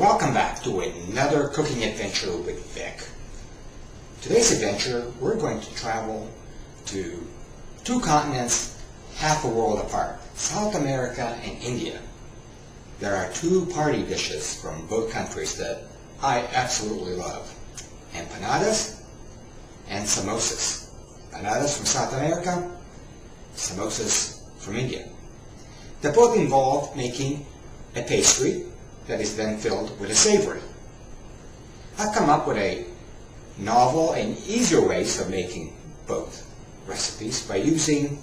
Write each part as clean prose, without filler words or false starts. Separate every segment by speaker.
Speaker 1: Welcome back to another cooking adventure with Vic. Today's adventure, we're going to travel to two continents half a world apart, South America and India. There are two party dishes from both countries that I absolutely love. Empanadas and samosas. Empanadas from South America, samosas from India. They both involve making a pastry that is then filled with a savory. I've come up with a novel and easier ways of making both recipes by using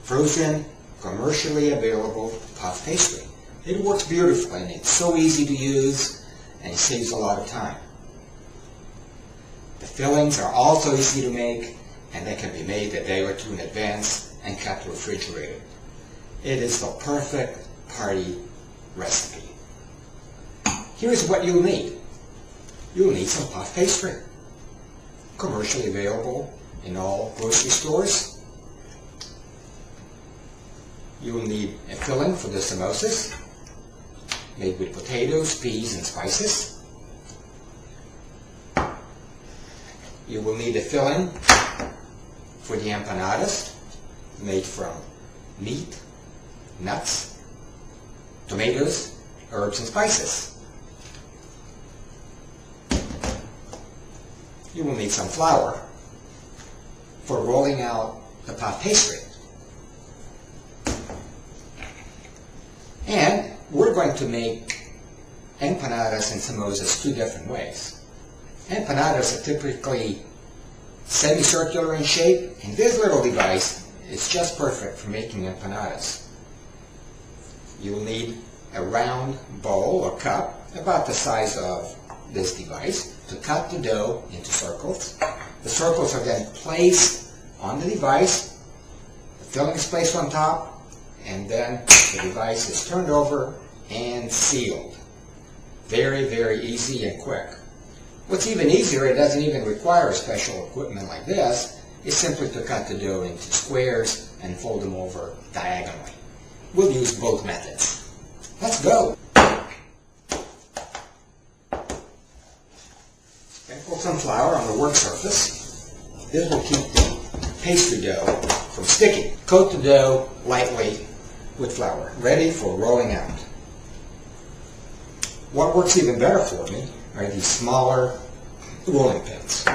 Speaker 1: frozen, commercially available puff pastry. It works beautifully and it's so easy to use and it saves a lot of time. The fillings are also easy to make and they can be made a day or two in advance and kept refrigerated. It is the perfect party recipe. Here's what you'll need. You'll need some puff pastry, commercially available in all grocery stores. You'll need a filling for the samosas, made with potatoes, peas, and spices. You will need a filling for the empanadas, made from meat, nuts, tomatoes, herbs, and spices. You will need some flour for rolling out the puff pastry. And we're going to make empanadas and samosas two different ways. Empanadas are typically semicircular in shape, and this little device is just perfect for making empanadas. You'll need a round bowl or cup about the size of this device to cut the dough into circles. The circles are then placed on the device, the filling is placed on top, and then the device is turned over and sealed. Very, very easy and quick. What's even easier, it doesn't even require special equipment like this, is simply to cut the dough into squares and fold them over diagonally. We'll use both methods. Let's go! Sprinkle some flour on the work surface. This will keep the pastry dough from sticking. Coat the dough lightly with flour, ready for rolling out. What works even better for me are these smaller rolling pins.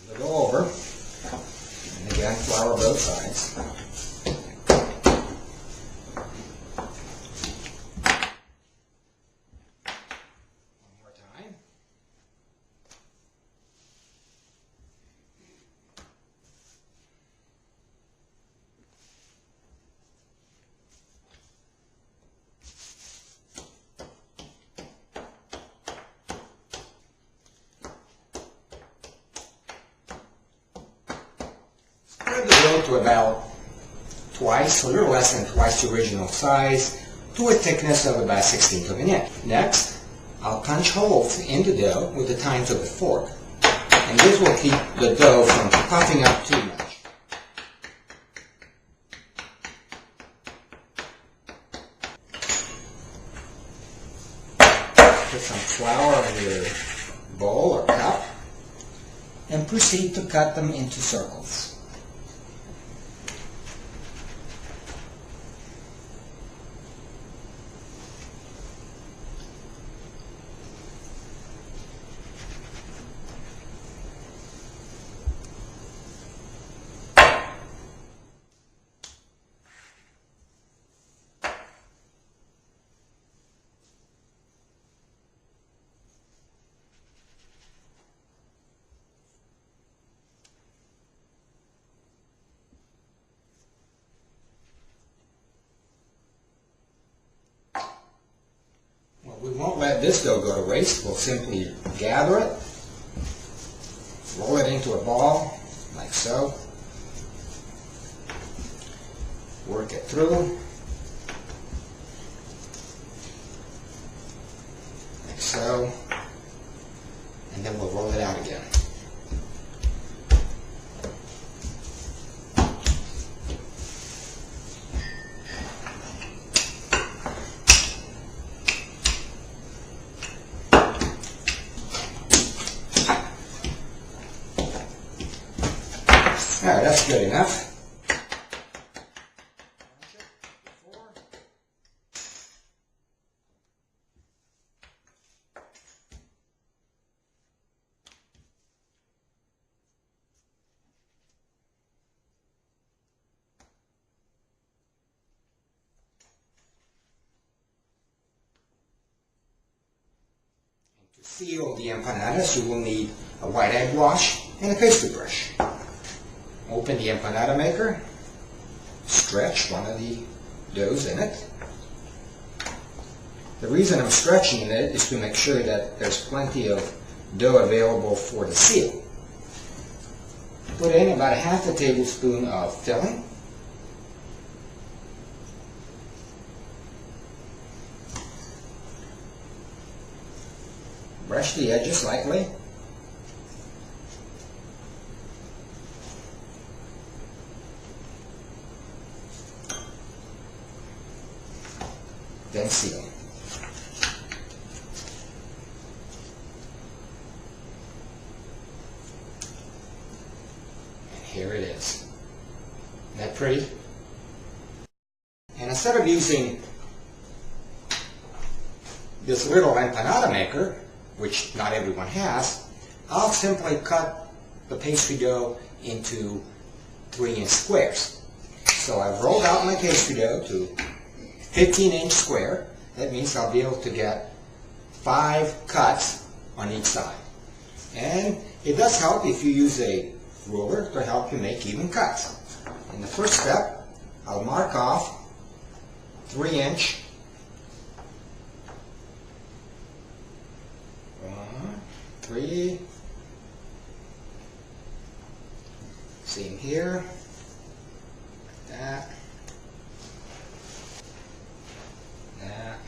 Speaker 1: Turn it over, and again flour both sides. Spread the dough to about twice, a little less than twice the original size, to a thickness of about 1/16 of an inch. Next, I'll punch holes in the dough with the tines of the fork, and this will keep the dough from puffing up too much. Put some flour in your bowl or cup, and proceed to cut them into circles. We won't let this dough go to waste. We'll simply gather it, roll it into a ball, like so, work it through, like so, and Alright, that's good enough. To seal the empanadas, you will need a white egg wash and a pastry brush. Open the empanada maker, stretch one of the doughs in it. The reason I'm stretching it is to make sure that there's plenty of dough available for the seal. Put in about a half a tablespoon of filling. Brush the edges lightly. Then seal. And here it is. Isn't that pretty? And instead of using this little empanada maker, which not everyone has, I'll simply cut the pastry dough into 3-inch squares. So I've rolled out my pastry dough to 15-inch square. That means I'll be able to get 5 cuts on each side. And it does help if you use a ruler to help you make even cuts. In the first step, I'll mark off 3-inch. 3. Same here. Like that. That.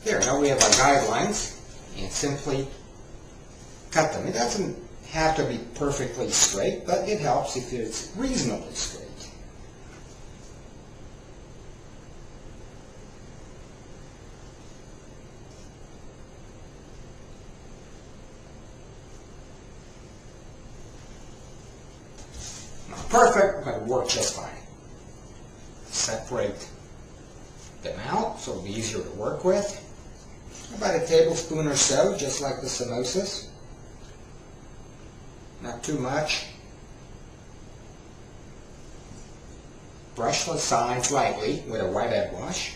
Speaker 1: There, now we have our guidelines, and simply cut them. It doesn't have to be perfectly straight, but it helps if it's reasonably straight. Not perfect, but it works just fine. Separate them out so it'll be easier to work with. About a tablespoon or so, just like the samosas. Not too much. Brush the sides lightly with a white egg wash.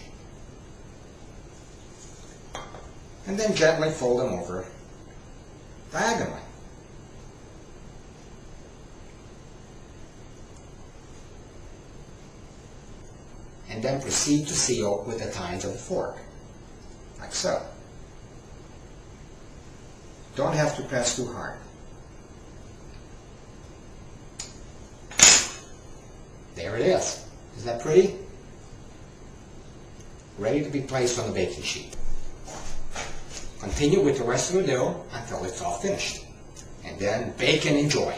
Speaker 1: And then gently fold them over diagonally. And then proceed to seal with the tines of a fork, like so. Don't have to press too hard. There it is. Is that pretty? Ready to be placed on the baking sheet. Continue with the rest of the dough until it's all finished. And then bake and enjoy.